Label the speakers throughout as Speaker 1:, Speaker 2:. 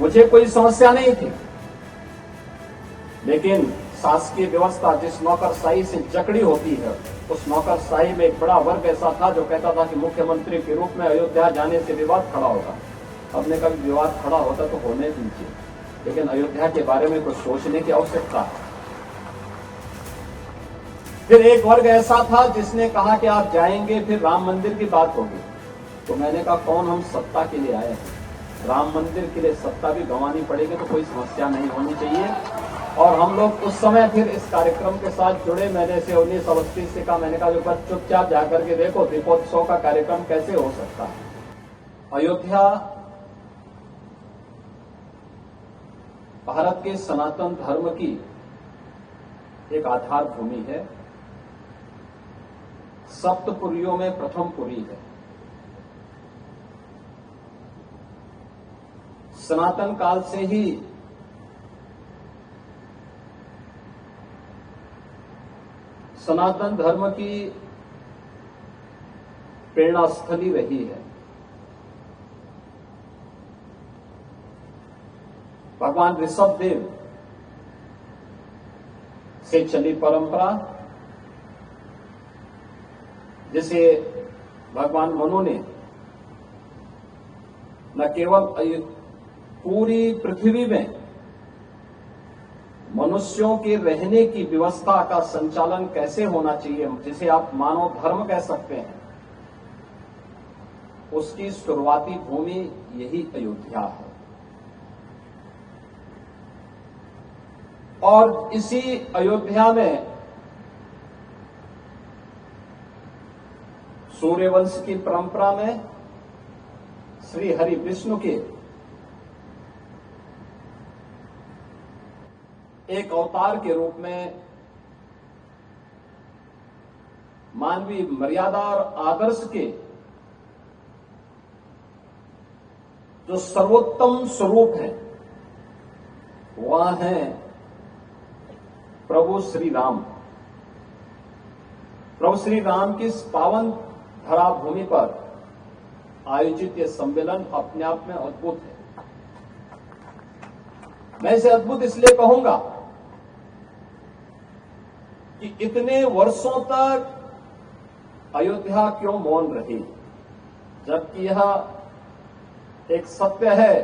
Speaker 1: मुझे कोई समस्या नहीं थी, लेकिन शासकीय व्यवस्था जिस नौकरशाही से जकड़ी होती है, उस नौकरशाही में एक बड़ा वर्ग ऐसा था जो कहता था कि मुख्यमंत्री के रूप में अयोध्या जाने से विवाद खड़ा होगा। हमने कभी विवाद खड़ा होता तो होने दीजिए, लेकिन अयोध्या के बारे में कुछ सोचने की आवश्यकता है। फिर एक वर्ग ऐसा था जिसने कहा कि आप जाएंगे फिर राम मंदिर की बात होगी। तो मैंने कहा कौन हम सत्ता के लिए आए हैं, राम मंदिर के लिए सत्ता भी गंवानी पड़ेगी तो कोई समस्या नहीं होनी चाहिए। और हम लोग उस समय फिर इस कार्यक्रम के साथ जुड़े। मैंने से 19 अवस्थी से कहा, मैंने कहा जो बस चुपचाप जाकर के देखो दीपोत्सव का कार्यक्रम कैसे हो सकता है। अयोध्या भारत के सनातन धर्म की एक आधार भूमि है, सप्तपुरियों में प्रथम पुरी है। सनातन काल से ही सनातन धर्म की प्रेरणा स्थली रही है। भगवान ऋषभदेव से चली परंपरा, जिसे भगवान मनु ने न केवल पूरी पृथ्वी में मनुष्यों के रहने की व्यवस्था का संचालन कैसे होना चाहिए, जिसे आप मानव धर्म कह सकते हैं, उसकी शुरुआती भूमि यही अयोध्या है। और इसी अयोध्या में सूर्यवंश की परंपरा में श्री हरि विष्णु के एक अवतार के रूप में मानवीय मर्यादा और आदर्श के जो सर्वोत्तम स्वरूप है वह है प्रभु श्री राम। प्रभु श्री राम की इस पावन धरा भूमि पर आयोजित यह सम्मेलन अपने आप में अद्भुत है। मैं इसे अद्भुत इसलिए कहूंगा कि इतने वर्षों तक अयोध्या क्यों मौन रही, जबकि यह एक सत्य है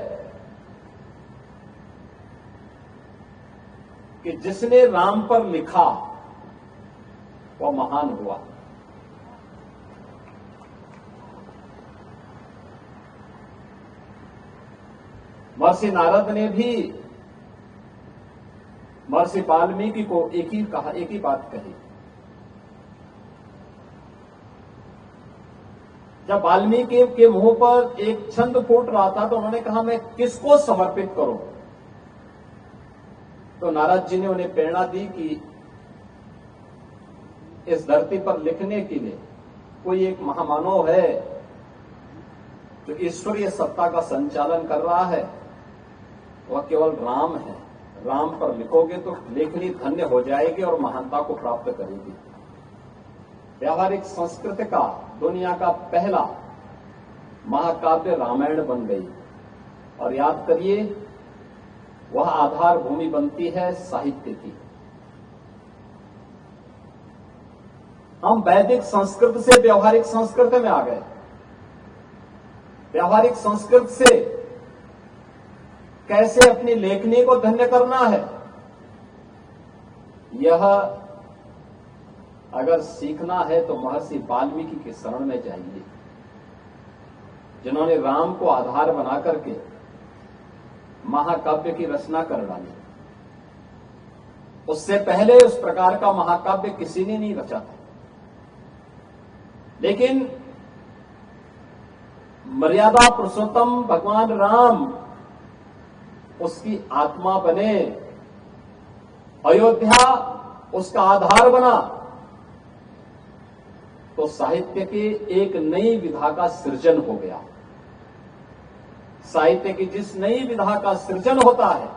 Speaker 1: कि जिसने राम पर लिखा वह महान हुआ। महर्षि नारद ने भी महर्षि वाल्मीकि को एक ही बात कही। जब वाल्मीकि के मुंह पर एक छंद फूट रहा था तो उन्होंने कहा मैं किसको समर्पित करूं। तो नारद जी ने उन्हें प्रेरणा दी कि इस धरती पर लिखने के लिए कोई एक महामानव है जो ईश्वरीय सत्ता का संचालन कर रहा है, वह केवल राम है। राम पर लिखोगे तो लेखनी धन्य हो जाएगी और महानता को प्राप्त करेगी। व्यावहारिक संस्कृत का दुनिया का पहला महाकाव्य रामायण बन गई। और याद करिए, वह आधार भूमि बनती है साहित्य की। हम वैदिक संस्कृत से व्यावहारिक संस्कृत में आ गए। व्यावहारिक संस्कृत से कैसे अपनी लेखनी को धन्य करना है, यह अगर सीखना है तो महर्षि वाल्मीकि के शरण में जाइए, जिन्होंने राम को आधार बना करके महाकाव्य की रचना कर डाली। उससे पहले उस प्रकार का महाकाव्य किसी ने नहीं रचा था। लेकिन मर्यादा पुरुषोत्तम भगवान राम उसकी आत्मा बने, अयोध्या उसका आधार बना, तो साहित्य की एक नई विधा का सृजन हो गया। साहित्य की जिस नई विधा का सृजन होता है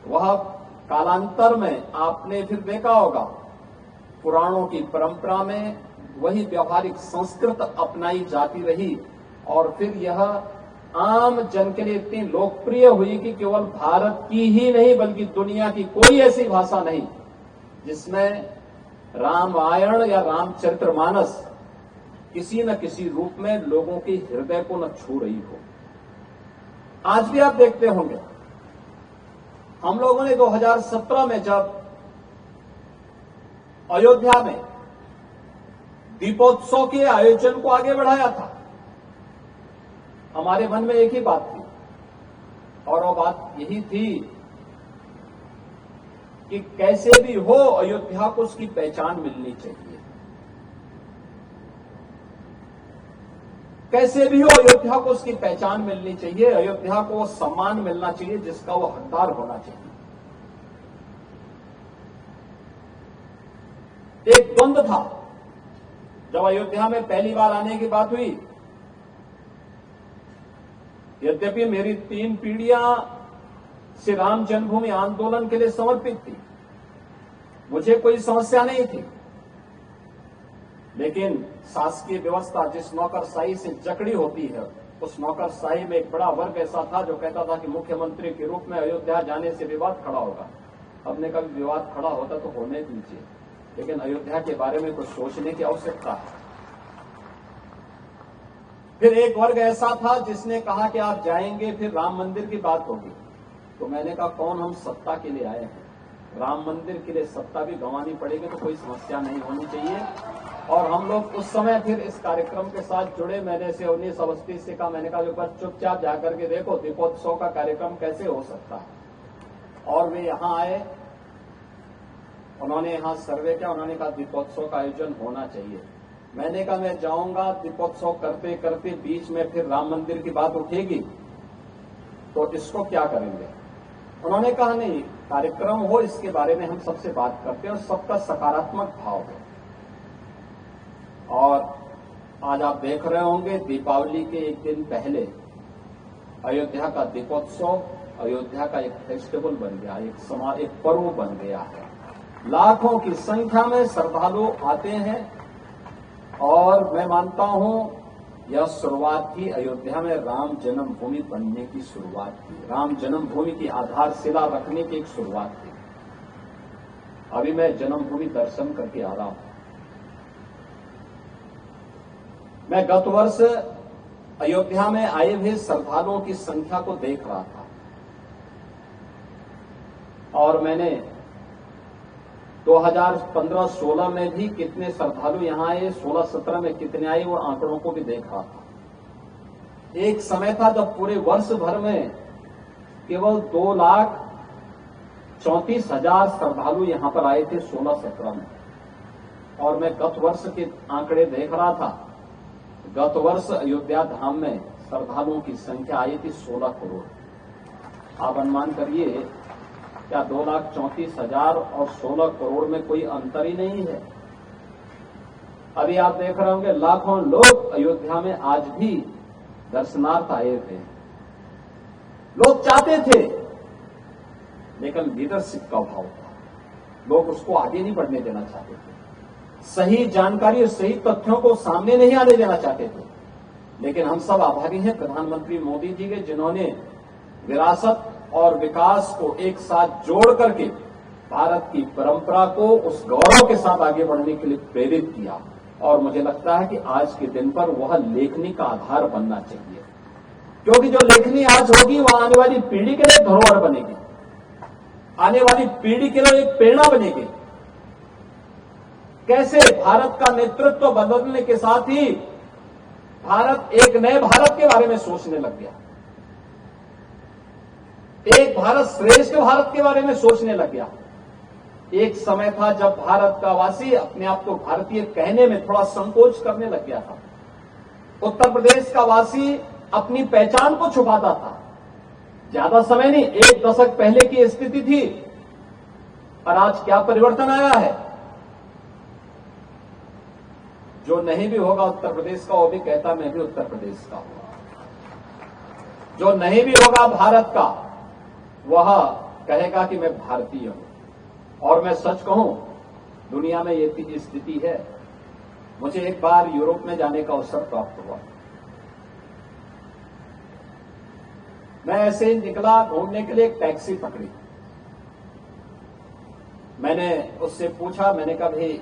Speaker 1: वह कालांतर में आपने फिर देखा होगा पुराणों की परंपरा में वही व्यावहारिक संस्कृत अपनाई जाती रही और फिर यह आम जन के लिए इतनी लोकप्रिय हुई कि केवल भारत की ही नहीं बल्कि दुनिया की कोई ऐसी भाषा नहीं जिसमें रामायण या रामचरितमानस किसी न किसी रूप में लोगों के हृदय को न छू रही हो। आज भी आप देखते होंगे, हम लोगों ने 2017 में जब अयोध्या में दीपोत्सव के आयोजन को आगे बढ़ाया था, हमारे मन में एक ही बात थी और वो बात यही थी कि कैसे भी हो अयोध्या को उसकी पहचान मिलनी चाहिए, कैसे भी हो अयोध्या को उसकी पहचान मिलनी चाहिए, अयोध्या को वो सम्मान मिलना चाहिए जिसका वो हकदार होना चाहिए। एक द्वंद्व था जब अयोध्या में पहली बार आने की बात हुई। यद्यपि मेरी 3 पीढ़ियां श्री राम जन्मभूमि आंदोलन के लिए समर्पित थी, मुझे कोई समस्या नहीं थी, लेकिन शासकीय व्यवस्था जिस नौकरशाही से जकड़ी होती है, उस नौकरशाही में एक बड़ा वर्ग ऐसा था जो कहता था कि मुख्यमंत्री के रूप में अयोध्या जाने से विवाद खड़ा होगा। हमने कभी विवाद खड़ा होता तो होने दीजिए, लेकिन अयोध्या के बारे में कुछ सोचने की आवश्यकता है। फिर एक वर्ग ऐसा था जिसने कहा कि आप जाएंगे फिर राम मंदिर की बात होगी। तो मैंने कहा कौन हम सत्ता के लिए आए हैं, राम मंदिर के लिए सत्ता भी गंवानी पड़ेगी तो कोई समस्या नहीं होनी चाहिए। और हम लोग उस समय फिर इस कार्यक्रम के साथ जुड़े। मैंने से 19 अवस्थी से कहा, मैंने कहा एक बार चुपचाप जाकर के देखो दीपोत्सव का कार्यक्रम कैसे हो सकता है। और वे यहां आए, उन्होंने यहां सर्वे किया, उन्होंने कहा दीपोत्सव का आयोजन होना चाहिए। मैंने कहा मैं जाऊंगा, दीपोत्सव करते करते बीच में फिर राम मंदिर की बात उठेगी तो इसको क्या करेंगे। उन्होंने कहा नहीं, कार्यक्रम हो इसके बारे में हम सबसे बात करते हैं और सबका सकारात्मक भाव हो। और आज आप देख रहे होंगे दीपावली के एक दिन पहले अयोध्या का दीपोत्सव अयोध्या का एक फेस्टिवल बन गया, एक पर्व बन गया है। लाखों की संख्या में श्रद्धालु आते हैं और मैं मानता हूं यह शुरुआत थी अयोध्या में राम जन्मभूमि बनने की शुरुआत थी, राम जन्मभूमि की आधारशिला रखने की एक शुरुआत थी। अभी मैं जन्मभूमि दर्शन करके आ रहा हूं। मैं गत वर्ष अयोध्या में आए हुए श्रद्धालुओं की संख्या को देख रहा था और मैंने 2015-16 में भी कितने श्रद्धालु यहां आए, 16-17 में कितने आए, वो आंकड़ों को भी देख रहा था। एक समय था जब पूरे वर्ष भर में केवल 2,34,000 श्रद्धालु यहां पर आए थे 16-17 में। और मैं गत वर्ष के आंकड़े देख रहा था, गत वर्ष अयोध्या धाम में श्रद्धालुओं की संख्या आई थी 16 करोड़। आप अनुमान करिए क्या 2,34,000 और 16 करोड़ में कोई अंतर ही नहीं है। अभी आप देख रहे होंगे लाखों लोग अयोध्या में आज भी दर्शनार्थ आए थे। लोग चाहते थे, लेकिन लीडरशिप का अभाव था, लोग उसको आगे नहीं बढ़ने देना चाहते थे, सही जानकारी और सही तथ्यों को सामने नहीं आने देना चाहते थे। लेकिन हम सब आभारी हैं प्रधानमंत्री मोदी जी के, जिन्होंने विरासत और विकास को एक साथ जोड़ करके भारत की परंपरा को उस गौरव के साथ आगे बढ़ने के लिए प्रेरित किया। और मुझे लगता है कि आज के दिन पर वह लेखनी का आधार बनना चाहिए, क्योंकि जो लेखनी आज होगी वह आने वाली पीढ़ी के लिए धरोहर बनेगी, आने वाली पीढ़ी के लिए एक प्रेरणा बनेगी। कैसे भारत का नेतृत्व बदलने के साथ ही भारत एक नए भारत के बारे में सोचने लग गया, एक भारत श्रेष्ठ भारत के बारे में सोचने लग गया। एक समय था जब भारत का वासी अपने आप को भारतीय कहने में थोड़ा संकोच करने लग गया था। उत्तर प्रदेश का वासी अपनी पहचान को छुपाता था। ज्यादा समय नहीं, 1 दशक पहले की स्थिति थी, और आज क्या परिवर्तन आया है। जो नहीं भी होगा उत्तर प्रदेश का, वो भी कहता मैं भी उत्तर प्रदेश का हूं। जो नहीं भी होगा भारत का, वह कहेगा कि मैं भारतीय हूं। और मैं सच कहूं, दुनिया में ये स्थिति है। मुझे एक बार यूरोप में जाने का अवसर प्राप्त हुआ। मैं ऐसे ही निकला घूमने के लिए, एक टैक्सी पकड़ी। मैंने उससे पूछा, मैंने कहा भाई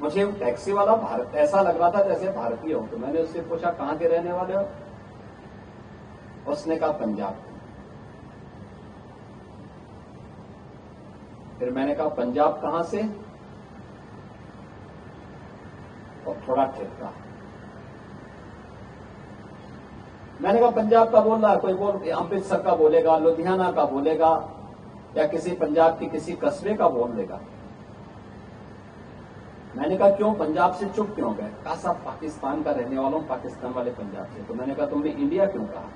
Speaker 1: मुझे टैक्सी वाला भारत ऐसा लग रहा था जैसे भारतीय हो, तो मैंने उससे पूछा कहां के रहने वाले हो? उसने कहा पंजाब। फिर मैंने कहा पंजाब कहां से? और थोड़ा ठिठका। मैंने कहा पंजाब का बोल रहा है, कोई बोल अमृतसर का बोलेगा, लुधियाना का बोलेगा, या किसी पंजाब के किसी कस्बे का बोल देगा। मैंने कहा क्यों, पंजाब से चुप क्यों गए? कहा साहब पाकिस्तान का रहने वाला हूं, पाकिस्तान वाले पंजाब से। तो मैंने कहा तुमने इंडिया क्यों कहा?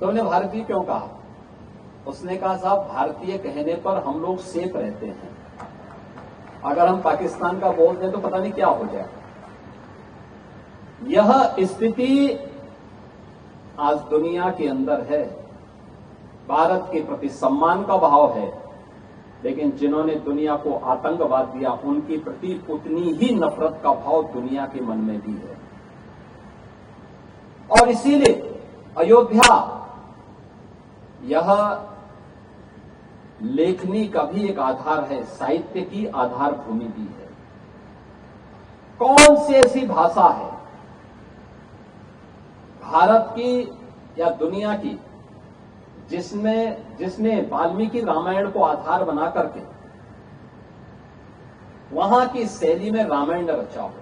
Speaker 1: तुमने भारतीय क्यों कहा? उसने कहा साहब भारतीय कहने पर हम लोग सेफ रहते हैं, अगर हम पाकिस्तान का बोल दें तो पता नहीं क्या हो जाए। यह स्थिति आज दुनिया के अंदर है। भारत के प्रति सम्मान का भाव है, लेकिन जिन्होंने दुनिया को आतंकवाद दिया उनके प्रति उतनी ही नफरत का भाव दुनिया के मन में भी है। और इसीलिए अयोध्या यह लेखनी का भी एक आधार है, साहित्य की आधार भूमि भी है। कौन सी ऐसी भाषा है भारत की या दुनिया की जिसने वाल्मीकि रामायण को आधार बना करके वहां की शैली में रामायण रचा हो?